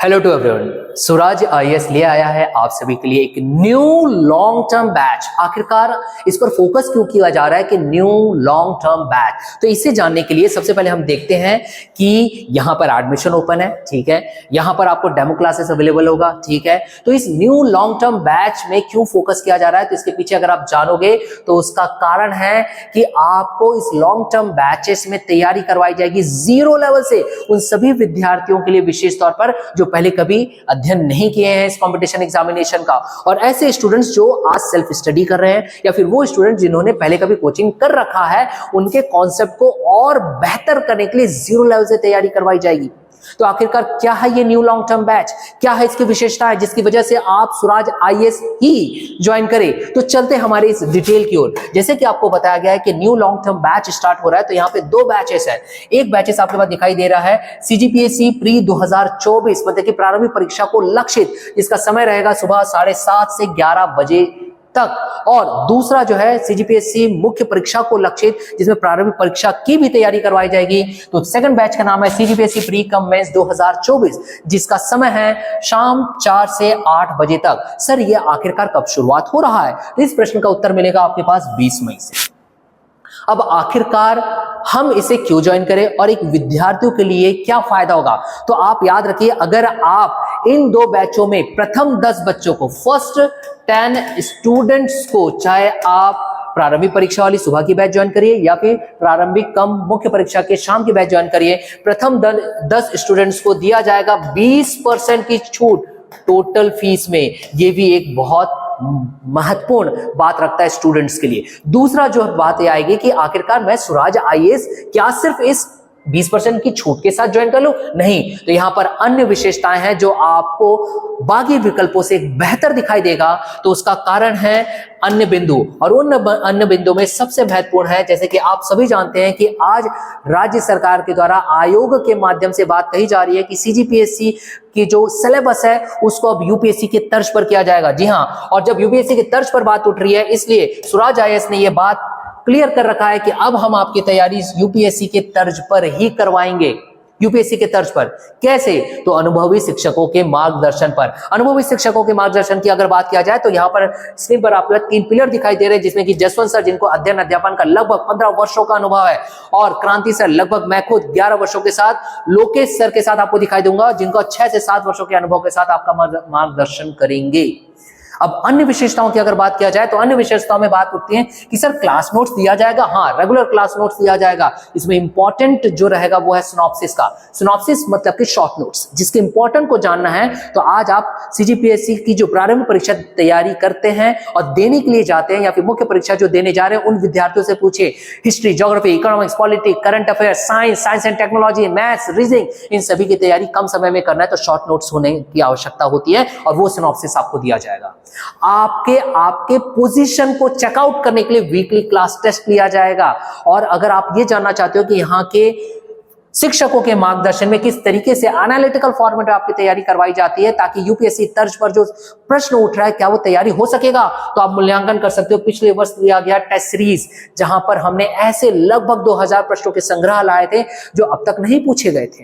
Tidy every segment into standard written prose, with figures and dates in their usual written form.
Hello to everyone, Swaraj IAS ले आया है आप सभी के लिए एक न्यू लॉन्ग टर्म बैच। आखिरकार इस पर फोकस क्यों किया जा रहा है कि न्यू लॉन्ग टर्म बैच, तो इसे जानने के लिए सबसे पहले हम देखते हैं कि यहां पर एडमिशन ओपन है, ठीक है, यहां पर आपको डेमो क्लासेस अवेलेबल होगा, ठीक है। तो इस न्यू लॉन्ग टर्म बैच में क्यों फोकस किया जा रहा है, तो इसके पीछे अगर आप जानोगे तो उसका कारण है कि आपको इस लॉन्ग टर्म बैचेस में तैयारी करवाई जाएगी जीरो लेवल से उन सभी विद्यार्थियों के लिए, विशेष तौर पर जो पहले कभी अध्ययन नहीं किए हैं इस कंपटीशन एग्जामिनेशन का, और ऐसे स्टूडेंट्स जो आज सेल्फ स्टडी कर रहे हैं या फिर वो स्टूडेंट जिन्होंने पहले कभी कोचिंग कर रखा है, उनके कॉन्सेप्ट को और बेहतर करने के लिए जीरो लेवल से तैयारी करवाई जाएगी। तो आखिरकार क्या है ये न्यू लॉन्ग टर्म बैच, क्या है इसकी विशेषता है जिसकी वजह से आप स्वराज आईएएस ही ज्वाइन करें। तो चलते हमारे इस डिटेल की ओर। जैसे कि आपको बताया गया है कि new long term batch start हो रहा है, तो यहाँ पे दो बैचेस है। एक बैचेस आपके पास दिखाई दे रहा है सीजीपीएससी प्री 2024 मतलब कि प्रारंभिक परीक्षा को लक्षित, जिसका समय रहेगा सुबह 7:30 से 11 बजे तक, और दूसरा जो है सीजीपीएससी मुख्य परीक्षा को लक्षित, जिसमें प्रारंभिक परीक्षा की भी तैयारी करवाई जाएगी। तो सेकंड बैच का नाम है सीजीपीएससी प्री कम मेंस 2024, जिसका समय है शाम 4 से 8 बजे तक। सर ये आखिरकार कब शुरुआत हो रहा है, तो इस प्रश्न का उत्तर मिलेगा आपके पास 20 मई से। अब आखिरकार हम इसे क्यों ज्वाइन करें और एक विद्यार्थियों के लिए क्या फायदा होगा, तो आप याद रखिए, अगर आप इन दो बैचों में प्रथम 10 बच्चों को, फर्स्ट 10 स्टूडेंट्स को, चाहे आप प्रारंभिक परीक्षा वाली सुबह की बैच ज्वाइन करिए या फिर प्रारंभिक कम मुख्य परीक्षा के शाम की बैच ज्वाइन करिए, प्रथम 10 स्टूडेंट्स को दिया जाएगा 20% की छूट टोटल फीस में। ये भी एक बहुत महत्वपूर्ण बात रखता है स्टूडेंट्स के लिए। दूसरा जो बात यह आएगी कि आखिरकार मैं स्वराज आईएएस क्या सिर्फ इस 20% की छूट के साथ ज्वाइन कर लूं, नहीं, तो यहां पर अन्य विशेषताएं हैं जो आपको बाकी विकल्पों से बेहतर दिखाई देगा। तो उसका कारण है अन्य बिंदु, और उन अन्य बिंदु में सबसे महत्वपूर्ण है, जैसे कि आप सभी जानते हैं कि आज राज्य सरकार के द्वारा आयोग के माध्यम से बात कही जा रही है कि सीजीपीएससी की जो सिलेबस है उसको अब यूपीएससी के तर्ज पर किया जाएगा। जी हां, और जब यूपीएससी के तर्ज पर बात उठ रही है, इसलिए स्वराज आईएएस ने यह बात क्लियर कर रखा है कि अब हम आपकी तैयारी यूपीएससी के तर्ज पर ही करवाएंगे। यूपीएससी के तर्ज पर कैसे, तो अनुभवी शिक्षकों के मार्गदर्शन पर। अनुभवी शिक्षकों के मार्गदर्शन की अगर बात किया जाए तो यहाँ पर स्क्रीन पर आपको 3 पिलर दिखाई दे रहे हैं, जिसमें कि जसवंत सर जिनको अध्ययन अध्यापन का लगभग 15 वर्षों का अनुभव है, और क्रांति सर लगभग मैं खुद 11 वर्षों के साथ, लोकेश सर के साथ आपको दिखाई दूंगा जिनको 6 से 7 वर्षों के अनुभव के साथ आपका मार्गदर्शन करेंगे। अब अन्य विशेषताओं की अगर बात किया जाए तो अन्य विशेषताओं में बात होती है कि सर क्लास नोट्स दिया जाएगा। हाँ, रेगुलर क्लास नोट्स दिया जाएगा। इसमें इंपॉर्टेंट जो रहेगा वो है सिनॉप्सिस का। सिनॉप्सिस मतलब कि शॉर्ट नोट्स, जिसके इंपॉर्टेंट को जानना है तो आज आप सीजीपीएससी की जो प्रारंभिक परीक्षा तैयारी करते हैं और देने के लिए जाते हैं या फिर मुख्य परीक्षा जो देने जा रहे हैं, उन विद्यार्थियों से पूछिए history, geography, economics, politics, current affair, science and technology, maths, reasoning, इन सभी की तैयारी कम समय में करना है तो शॉर्ट नोट्स होने की आवश्यकता होती है, और वो सिनॉप्सिस आपको दिया जाएगा। आपके पोजीशन को चेकआउट करने के लिए वीकली क्लास टेस्ट लिया जाएगा। और अगर आप ये जानना चाहते हो कि यहाँ के शिक्षकों के मार्गदर्शन में किस तरीके से एनालिटिकल फॉर्मेट में आपकी तैयारी करवाई जाती है ताकि यूपीएससी तर्ज पर जो प्रश्न उठ रहा है क्या वो तैयारी हो सकेगा, तो आप मूल्यांकन कर सकते हो। पिछले वर्ष दिया गया टेस्ट सीरीज, जहां पर हमने ऐसे लगभग 2000 प्रश्नों के संग्रह लाए थे जो अब तक नहीं पूछे गए थे,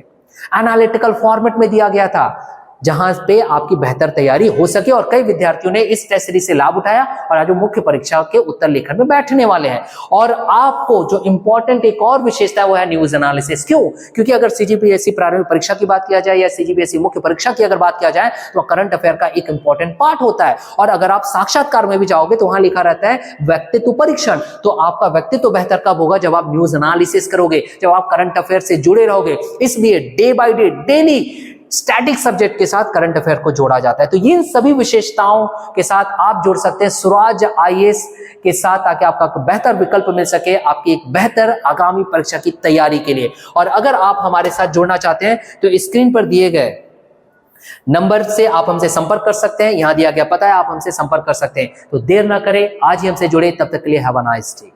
एनालिटिकल फॉर्मेट में दिया गया था, जहां पे आपकी बेहतर तैयारी हो सके। और कई विद्यार्थियों ने इस टेस्ट सीरीज से लाभ उठाया और आज वो मुख्य परीक्षा के उत्तर लेखन में बैठने वाले हैं। और आपको जो इंपॉर्टेंट एक और विशेषता है वो है न्यूज एनालिसिस। क्यों? क्योंकि अगर सीजीपीएससी प्रारंभिक परीक्षा की बात किया जाए या सीजीपीएससी मुख्य परीक्षा की अगर बात किया जाए तो करंट अफेयर का एक इंपॉर्टेंट पार्ट होता है। और अगर आप साक्षात्कार में भी जाओगे तो वहां लिखा रहता है व्यक्तित्व परीक्षण। तो आपका व्यक्तित्व बेहतर कब होगा? जब आप न्यूज एनालिसिस करोगे, जब आप करंट अफेयर से जुड़े रहोगे। इसलिए day by day, daily static subject के साथ करंट अफेयर को जोड़ा जाता है। तो ये सभी विशेषताओं के साथ आप जुड़ सकते हैं स्वराज आईएएस के साथ, ताकि आपका बेहतर विकल्प मिल सके आपकी एक बेहतर आगामी परीक्षा की तैयारी के लिए। और अगर आप हमारे साथ जुड़ना चाहते हैं तो स्क्रीन पर दिए गए नंबर से आप हमसे संपर्क कर सकते हैं। यहां दिया गया पता है, आप हमसे संपर्क कर सकते हैं। तो देर ना करें, आज ही हमसे जुड़े। तब तक के लिए हैव अ नाइस डे।